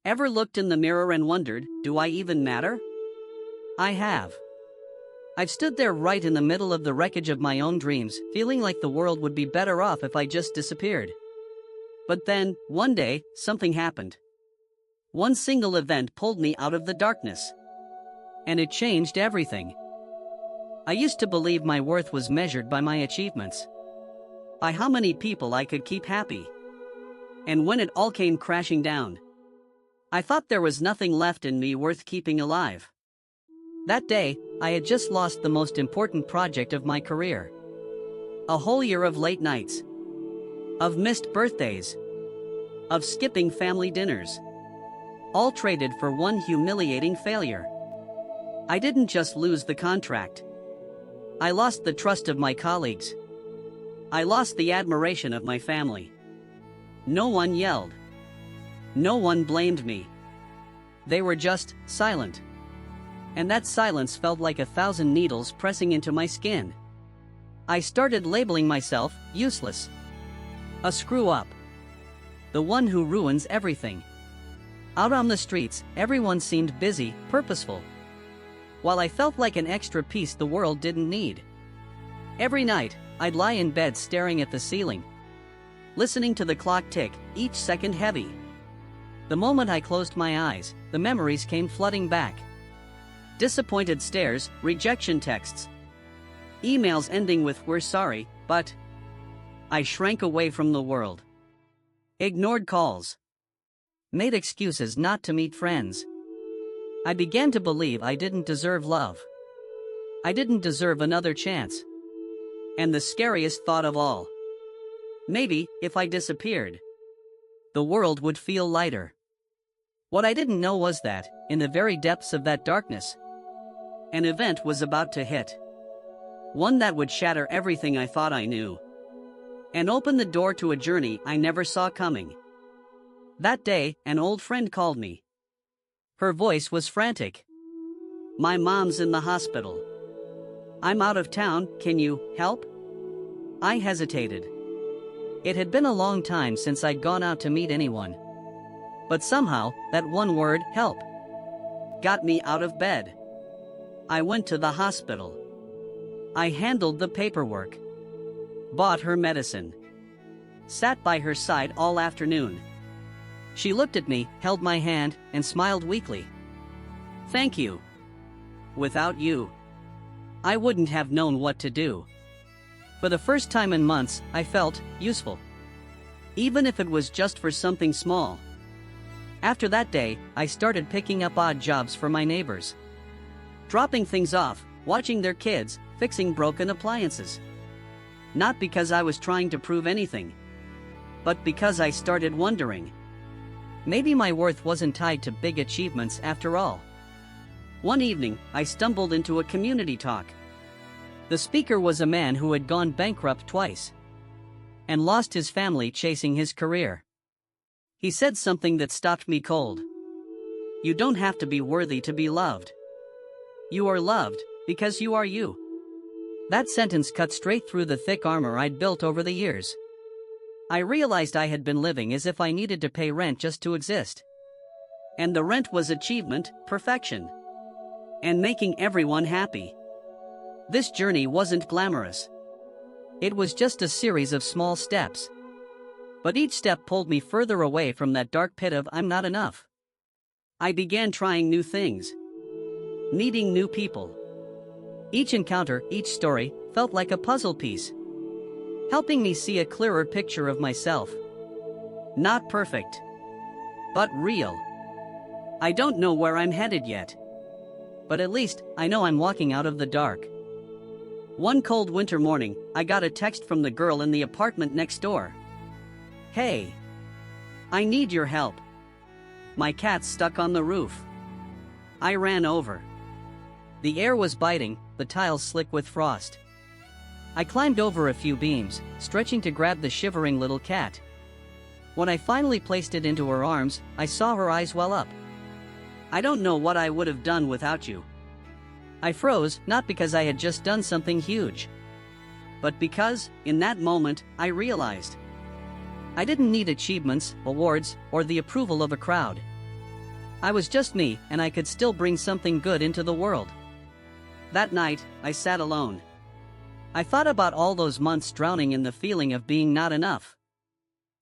Ever looked in the mirror and wondered, do I even matter? I have. I've stood there right in the middle of the wreckage of my own dreams, feeling like the world would be better off if I just disappeared. But then, one day, something happened. One single event pulled me out of the darkness. And it changed everything. I used to believe my worth was measured by my achievements. By how many people I could keep happy. And when it all came crashing down, I thought there was nothing left in me worth keeping alive. That day, I had just lost the most important project of my career. A whole year of late nights. Of missed birthdays. Of skipping family dinners. All traded for one humiliating failure. I didn't just lose the contract. I lost the trust of my colleagues. I lost the admiration of my family. No one yelled. No one blamed me. They were just silent. And that silence felt like 1,000 needles pressing into my skin. I started labeling myself useless. A screw-up. The one who ruins everything. Out on the streets, everyone seemed busy, purposeful. While I felt like an extra piece the world didn't need. Every night, I'd lie in bed staring at the ceiling. Listening to the clock tick, each second heavy. The moment I closed my eyes, the memories came flooding back. Disappointed stares, rejection texts. Emails ending with "we're sorry, but..." I shrank away from the world. Ignored calls. Made excuses not to meet friends. I began to believe I didn't deserve love. I didn't deserve another chance. And the scariest thought of all. Maybe, if I disappeared, the world would feel lighter. What I didn't know was that, in the very depths of that darkness, an event was about to hit. One that would shatter everything I thought I knew. And open the door to a journey I never saw coming. That day, an old friend called me. Her voice was frantic. "My mom's in the hospital. I'm out of town, can you help?" I hesitated. It had been a long time since I'd gone out to meet anyone. But somehow, that one word, help, got me out of bed. I went to the hospital. I handled the paperwork. Bought her medicine. Sat by her side all afternoon. She looked at me, held my hand, and smiled weakly. "Thank you. Without you, I wouldn't have known what to do." For the first time in months, I felt useful. Even if it was just for something small. After that day, I started picking up odd jobs for my neighbors. Dropping things off, watching their kids, fixing broken appliances. Not because I was trying to prove anything, but because I started wondering. Maybe my worth wasn't tied to big achievements after all. One evening, I stumbled into a community talk. The speaker was a man who had gone bankrupt twice and lost his family chasing his career. He said something that stopped me cold. "You don't have to be worthy to be loved. You are loved because you are you." That sentence cut straight through the thick armor I'd built over the years. I realized I had been living as if I needed to pay rent just to exist. And the rent was achievement, perfection, and making everyone happy. This journey wasn't glamorous. It was just a series of small steps. But each step pulled me further away from that dark pit of "I'm not enough." I began trying new things. Meeting new people. Each encounter, each story, felt like a puzzle piece. Helping me see a clearer picture of myself. Not perfect, but real. I don't know where I'm headed yet. But at least, I know I'm walking out of the dark. One cold winter morning, I got a text from the girl in the apartment next door. "Hey. I need your help. My cat's stuck on the roof." I ran over. The air was biting, the tiles slick with frost. I climbed over a few beams, stretching to grab the shivering little cat. When I finally placed it into her arms, I saw her eyes well up. "I don't know what I would have done without you." I froze, not because I had just done something huge, but because, in that moment, I realized I didn't need achievements, awards, or the approval of a crowd. I was just me, and I could still bring something good into the world. That night, I sat alone. I thought about all those months drowning in the feeling of being not enough.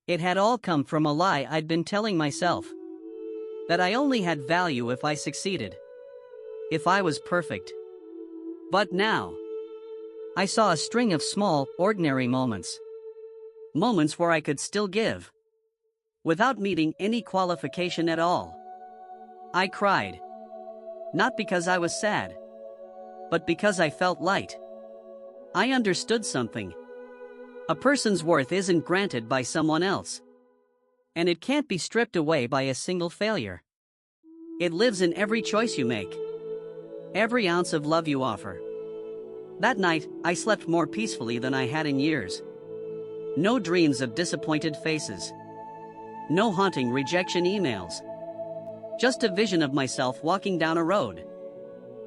It had all come from a lie I'd been telling myself. That I only had value if I succeeded. If I was perfect. But now, I saw a string of small, ordinary moments. Moments where I could still give. Without meeting any qualification at all. I cried. Not because I was sad. But because I felt light. I understood something. A person's worth isn't granted by someone else. And it can't be stripped away by a single failure. It lives in every choice you make. Every ounce of love you offer. That night, I slept more peacefully than I had in years. No dreams of disappointed faces. No haunting rejection emails. Just a vision of myself walking down a road.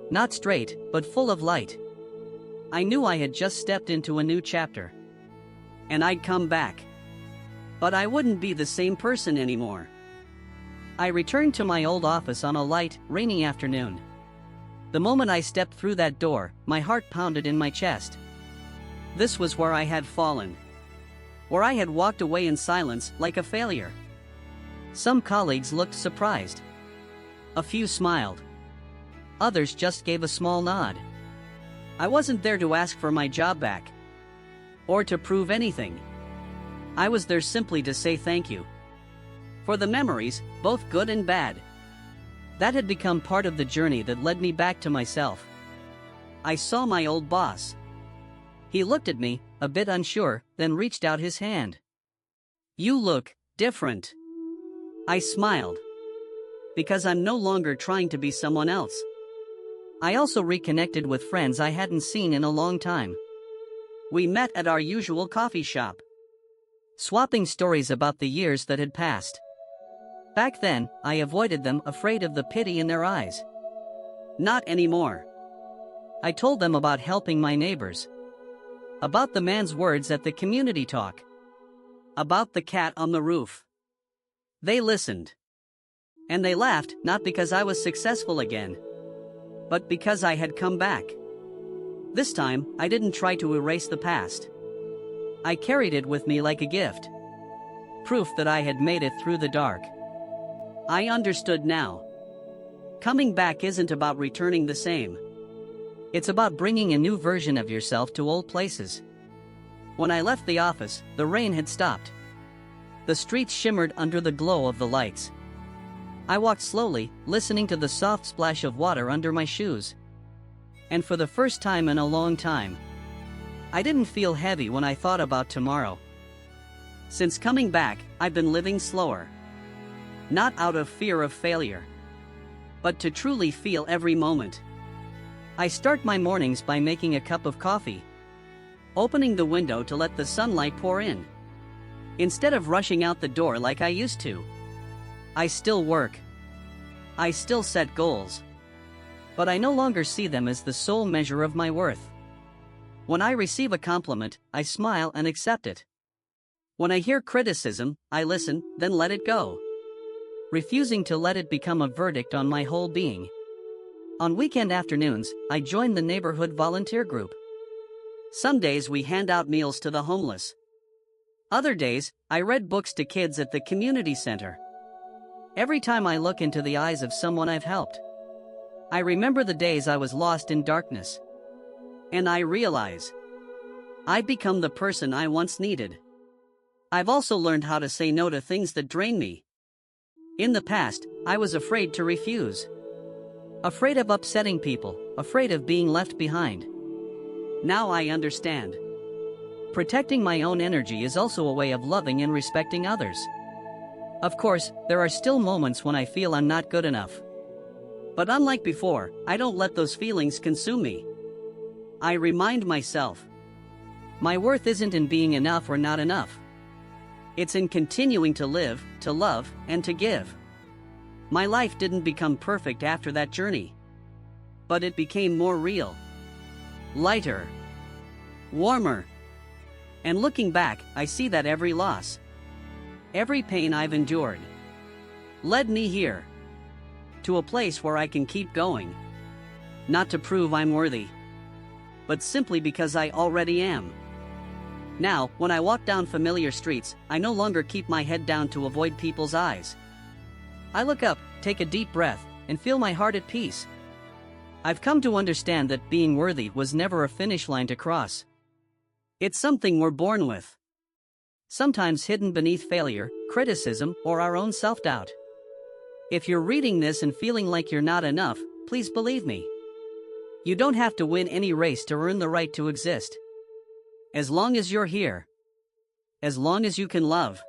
Not straight, but full of light. I knew I had just stepped into a new chapter. And I'd come back. But I wouldn't be the same person anymore. I returned to my old office on a light, rainy afternoon. The moment I stepped through that door, my heart pounded in my chest. This was where I had fallen. Where I had walked away in silence, like a failure. Some colleagues looked surprised. A few smiled. Others just gave a small nod. I wasn't there to ask for my job back. Or to prove anything. I was there simply to say thank you. For the memories, both good and bad. That had become part of the journey that led me back to myself. I saw my old boss. He looked at me, a bit unsure, then reached out his hand. "You look different." I smiled. Because I'm no longer trying to be someone else. I also reconnected with friends I hadn't seen in a long time. We met at our usual coffee shop. Swapping stories about the years that had passed. Back then, I avoided them, afraid of the pity in their eyes. Not anymore. I told them about helping my neighbors. About the man's words at the community talk. About the cat on the roof. They listened. And they laughed, not because I was successful again. But because I had come back. This time, I didn't try to erase the past. I carried it with me like a gift. Proof that I had made it through the dark. I understood now. Coming back isn't about returning the same. It's about bringing a new version of yourself to old places. When I left the office, the rain had stopped. The streets shimmered under the glow of the lights. I walked slowly, listening to the soft splash of water under my shoes. And for the first time in a long time, I didn't feel heavy when I thought about tomorrow. Since coming back, I've been living slower. Not out of fear of failure, but to truly feel every moment. I start my mornings by making a cup of coffee. Opening the window to let the sunlight pour in. Instead of rushing out the door like I used to. I still work. I still set goals. But I no longer see them as the sole measure of my worth. When I receive a compliment, I smile and accept it. When I hear criticism, I listen, then let it go. Refusing to let it become a verdict on my whole being. On weekend afternoons, I join the neighborhood volunteer group. Some days we hand out meals to the homeless. Other days, I read books to kids at the community center. Every time I look into the eyes of someone I've helped, I remember the days I was lost in darkness. And I realize I've become the person I once needed. I've also learned how to say no to things that drain me. In the past, I was afraid to refuse. Afraid of upsetting people, afraid of being left behind. Now I understand. Protecting my own energy is also a way of loving and respecting others. Of course, there are still moments when I feel I'm not good enough. But unlike before, I don't let those feelings consume me. I remind myself, my worth isn't in being enough or not enough. It's in continuing to live, to love, and to give. My life didn't become perfect after that journey. But it became more real. Lighter. Warmer. And looking back, I see that every loss, every pain I've endured, led me here. to a place where I can keep going. Not to prove I'm worthy, but simply because I already am. Now, when I walk down familiar streets, I no longer keep my head down to avoid people's eyes. I look up, take a deep breath, and feel my heart at peace. I've come to understand that being worthy was never a finish line to cross. It's something we're born with, sometimes hidden beneath failure, criticism, or our own self-doubt. If you're reading this and feeling like you're not enough, please believe me. You don't have to win any race to earn the right to exist. As long as you're here, as long as you can love,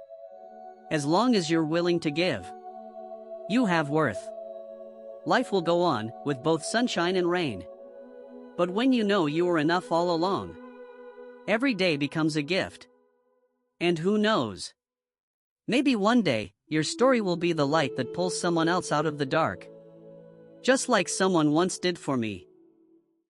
as long as you're willing to give, you have worth. Life will go on, with both sunshine and rain. But when you know you were enough all along, every day becomes a gift. And who knows? Maybe one day, your story will be the light that pulls someone else out of the dark. Just like someone once did for me.